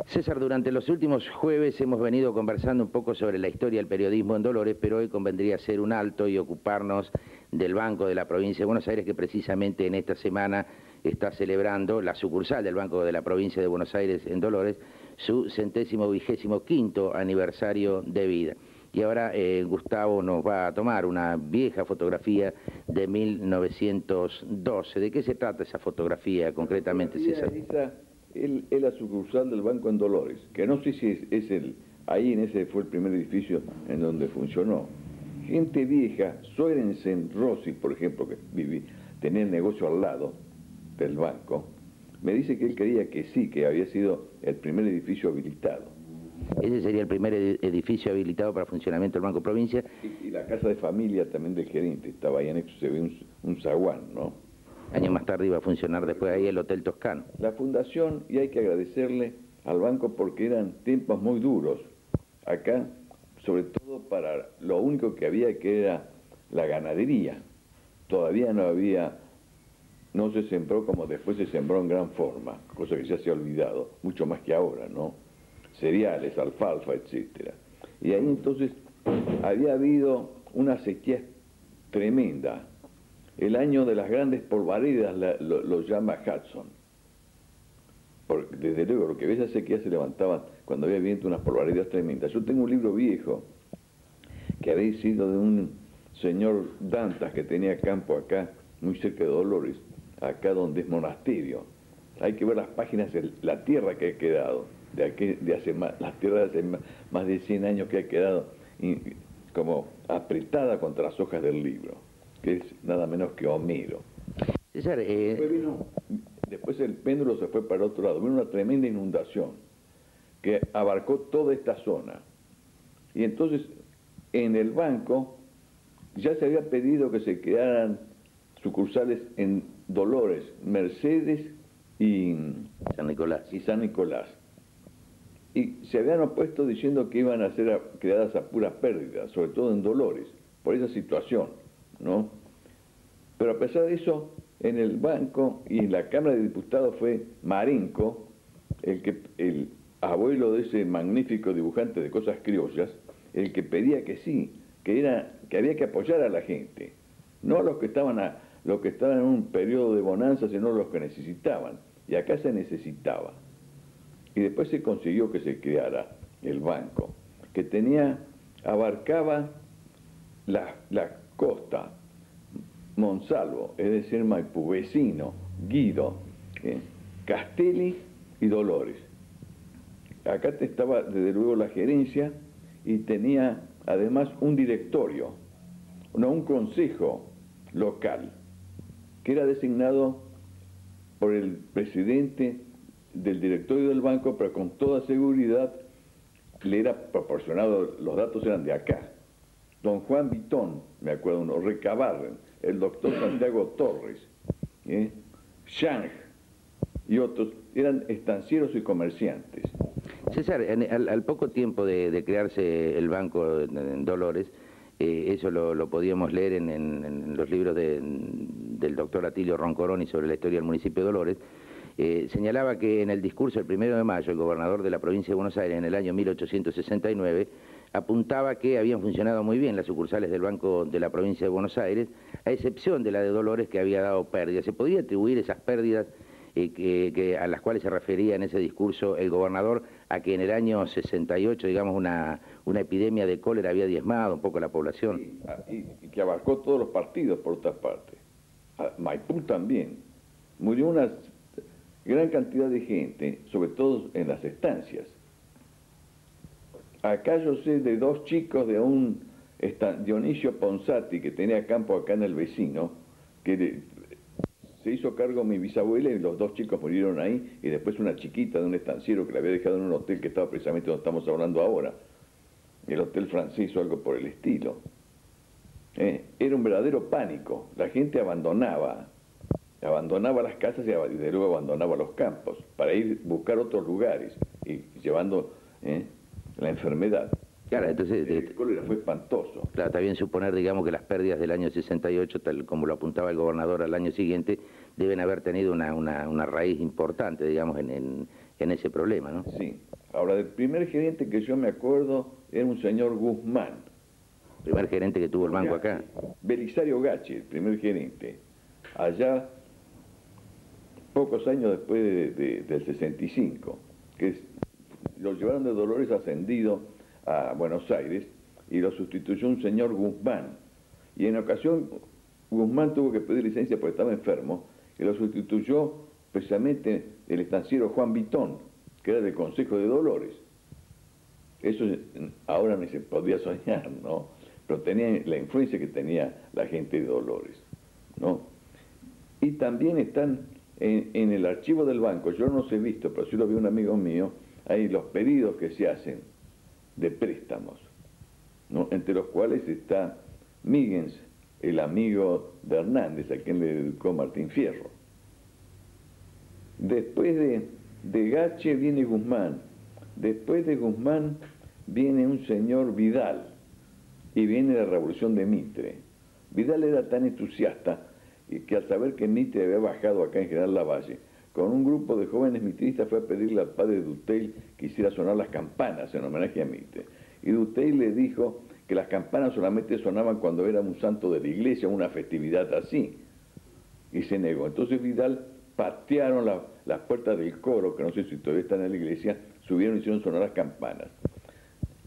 César, durante los últimos jueves hemos venido conversando un poco sobre la historia del periodismo en Dolores, pero hoy convendría hacer un alto y ocuparnos del Banco de la Provincia de Buenos Aires, que precisamente en esta semana está celebrando, la sucursal del Banco de la Provincia de Buenos Aires en Dolores, su 125º aniversario de vida. Y ahora Gustavo nos va a tomar una vieja fotografía de 1912. ¿De qué se trata esa fotografía concretamente, César? Es la sucursal del banco en Dolores, que no sé si ahí en ese fue el primer edificio en donde funcionó. Gente vieja, Sorensen Rossi, por ejemplo, que tenía el negocio al lado del banco, me dice que él creía que sí, que había sido el primer edificio habilitado. Ese sería el primer edificio habilitado para funcionamiento del Banco Provincia. Y la casa de familia también del gerente, estaba ahí anexo, se ve un zaguán, ¿no? Años más tarde iba a funcionar después ahí el Hotel Toscano. La fundación, y hay que agradecerle al banco porque eran tiempos muy duros. Acá, sobre todo para lo único que había, que era la ganadería. Todavía no se sembró como después se sembró en gran forma, cosa que ya se ha olvidado, mucho más que ahora, ¿no? Cereales, alfalfa, etcétera. Y ahí entonces había habido una sequía tremenda. El año de las grandes polvaredas lo llama Hudson. Porque desde luego, lo que ves, esa sequía se levantaban cuando había viento, unas polvaredas tremendas. Yo tengo un libro viejo que había sido de un señor Dantas que tenía campo acá, muy cerca de Dolores, acá donde es monasterio. Hay que ver las páginas de la tierra que ha quedado, las tierras de hace más de 100 años que ha quedado como apretada contra las hojas del libro, que es nada menos que Homero. César, Después el péndulo se fue para otro lado, vino una tremenda inundación que abarcó toda esta zona. Y entonces en el banco ya se había pedido que se crearan sucursales en Dolores, Mercedes y San Nicolás. Y se habían opuesto diciendo que iban a ser creadas a puras pérdidas, sobre todo en Dolores, por esa situación, ¿no? Pero a pesar de eso, en el banco y en la Cámara de Diputados fue Marenco, el abuelo de ese magnífico dibujante de cosas criollas, el que pedía que sí, que había que apoyar a la gente, no a los que estaban en un periodo de bonanza, sino a los que necesitaban. Y acá se necesitaba. Y después se consiguió que se creara el banco, que abarcaba la costa, Monsalvo, es decir, Maipú, Vecino, Guido, Castelli y Dolores. Acá estaba desde luego la gerencia y tenía además un directorio, un consejo local, que era designado por el presidente del directorio del banco, pero con toda seguridad le era proporcionado, los datos eran de acá. Don Juan Vitón, me acuerdo uno, Recabarren, el doctor Santiago Torres, Chang y otros, eran estancieros y comerciantes. César, al poco tiempo de crearse el banco en Dolores, eso lo podíamos leer en los libros del doctor Atilio Roncoroni sobre la historia del municipio de Dolores, señalaba que en el discurso del 1 de mayo, el gobernador de la provincia de Buenos Aires, en el año 1869, apuntaba que habían funcionado muy bien las sucursales del Banco de la Provincia de Buenos Aires, a excepción de la de Dolores, que había dado pérdidas. ¿Se podía atribuir esas pérdidas a las cuales se refería en ese discurso el gobernador a que en el año 68, digamos, una epidemia de cólera había diezmado un poco la población? Sí, y que abarcó todos los partidos, por otra parte. Maipú también. Murió una gran cantidad de gente, sobre todo en las estancias. Acá yo sé de dos chicos de un Dionisio Ponsati, que tenía campo acá en el Vecino, que se hizo cargo mi bisabuela y los dos chicos murieron ahí, y después una chiquita de un estanciero que la había dejado en un hotel que estaba precisamente donde estamos hablando ahora, el Hotel Francés o algo por el estilo. Era un verdadero pánico, la gente abandonaba las casas y de luego abandonaba los campos para ir a buscar otros lugares y llevando la enfermedad. Claro, entonces el cólera fue espantoso. Claro, está bien suponer, digamos, que las pérdidas del año 68, tal como lo apuntaba el gobernador al año siguiente, deben haber tenido una raíz importante, digamos, en en ese problema, ¿no? Sí. Ahora, el primer gerente que yo me acuerdo era un señor Guzmán. Primer gerente que tuvo el banco acá. Belisario Gachi, el primer gerente. Allá, pocos años después del 65, lo llevaron de Dolores ascendido a Buenos Aires y lo sustituyó un señor Guzmán. Y en ocasión, Guzmán tuvo que pedir licencia porque estaba enfermo y lo sustituyó precisamente el estanciero Juan Vitón, que era del Consejo de Dolores. Eso ahora ni se podía soñar, ¿no? Pero tenía la influencia que tenía la gente de Dolores, ¿no? Y también están en el archivo del banco, yo no los he visto, pero sí lo vi un amigo mío, hay los pedidos que se hacen de préstamos, ¿no? Entre los cuales está Míguez, el amigo de Hernández, a quien le educó Martín Fierro. Después de Gache viene Guzmán, después de Guzmán viene un señor Vidal y viene la revolución de Mitre. Vidal era tan entusiasta que al saber que Mitre había bajado acá en General Lavalle, con un grupo de jóvenes mitristas fue a pedirle al padre Duteil que hiciera sonar las campanas en homenaje a Mitre. Y Duteil le dijo que las campanas solamente sonaban cuando era un santo de la iglesia, una festividad así. Y se negó. Entonces Vidal patearon las puertas del coro, que no sé si todavía están en la iglesia, subieron y hicieron sonar las campanas.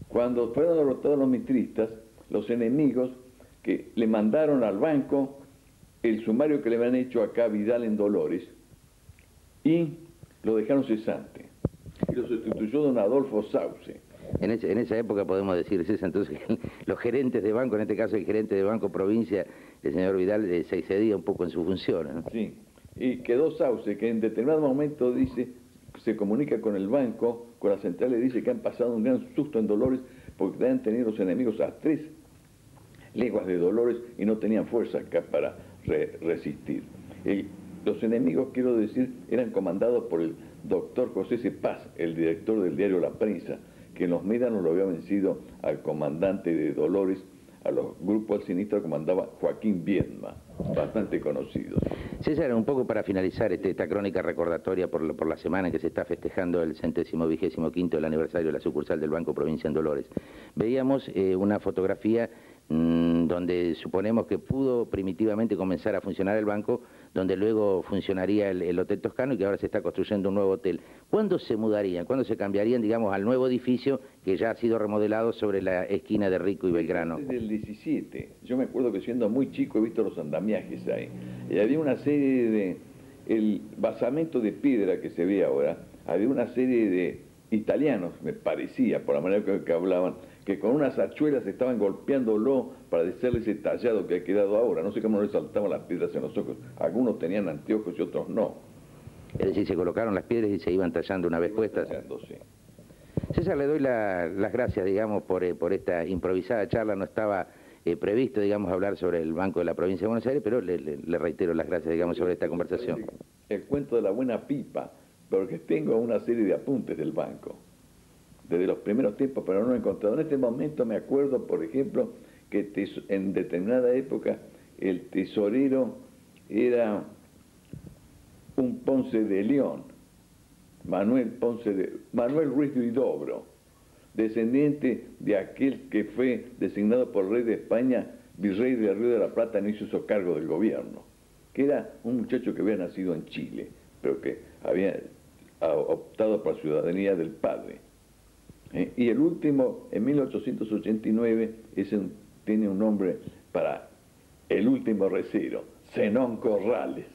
Cuando fueron derrotados los mitristas, los enemigos que le mandaron al banco el sumario que le habían hecho acá a Vidal en Dolores y lo dejaron cesante. Y lo sustituyó don Adolfo Sauce. En esa época podemos decir, César, entonces que los gerentes de banco, en este caso el gerente de Banco Provincia, el señor Vidal, se excedía un poco en sus funciones, ¿no? Sí, y quedó Sauce, que en determinado momento dice, se comunica con el banco, con la central, y dice que han pasado un gran susto en Dolores porque han tenido los enemigos a 3 leguas de Dolores y no tenían fuerza acá para resistir. Los enemigos, quiero decir, eran comandados por el doctor José C. Paz, el director del diario La Prensa, que en los Médanos lo había vencido al comandante de Dolores, a los grupos al sinistro comandaba Joaquín Viedma, bastante conocidos. César, un poco para finalizar esta crónica recordatoria por la semana en que se está festejando el 125º del aniversario de la sucursal del Banco Provincia en Dolores. Veíamos una fotografía donde suponemos que pudo primitivamente comenzar a funcionar el banco, donde luego funcionaría el Hotel Toscano y que ahora se está construyendo un nuevo hotel. ¿Cuándo se mudarían? ¿Cuándo se cambiarían, digamos, al nuevo edificio que ya ha sido remodelado sobre la esquina de Rico y Belgrano? Desde el 17. Yo me acuerdo que siendo muy chico he visto los andamiajes ahí. Y había una serie de... El basamento de piedra que se ve ahora, había una serie de italianos, me parecía, por la manera que hablaban, que con unas hachuelas estaban golpeándolo para hacerle ese tallado que ha quedado ahora. No sé cómo le saltaban las piedras en los ojos. Algunos tenían anteojos y otros no. Es decir, se colocaron las piedras y se iban tallando una vez puestas. Sí. César, le doy las gracias, digamos, por esta improvisada charla. No estaba previsto, digamos, hablar sobre el Banco de la Provincia de Buenos Aires, pero le reitero las gracias, digamos, sobre esta conversación. El cuento de la buena pipa, porque tengo una serie de apuntes del banco, desde los primeros tiempos, pero no he encontrado. En este momento me acuerdo, por ejemplo, que en determinada época el tesorero era un Ponce de León, Manuel Ruiz de Huidobro, descendiente de aquel que fue designado por el rey de España, virrey del Río de la Plata, no hizo cargo del gobierno, que era un muchacho que había nacido en Chile, pero que había optado por la ciudadanía del padre. Y el último, en 1889, tiene un nombre para el último recero, Zenón Corrales.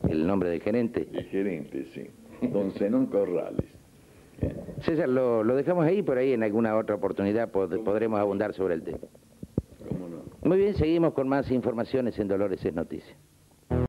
¿El nombre del gerente? El gerente, sí. Don Zenón Corrales. César, lo dejamos ahí, por ahí en alguna otra oportunidad podremos abundar sobre el tema. ¿Cómo no? Muy bien, seguimos con más informaciones en Dolores es Noticia.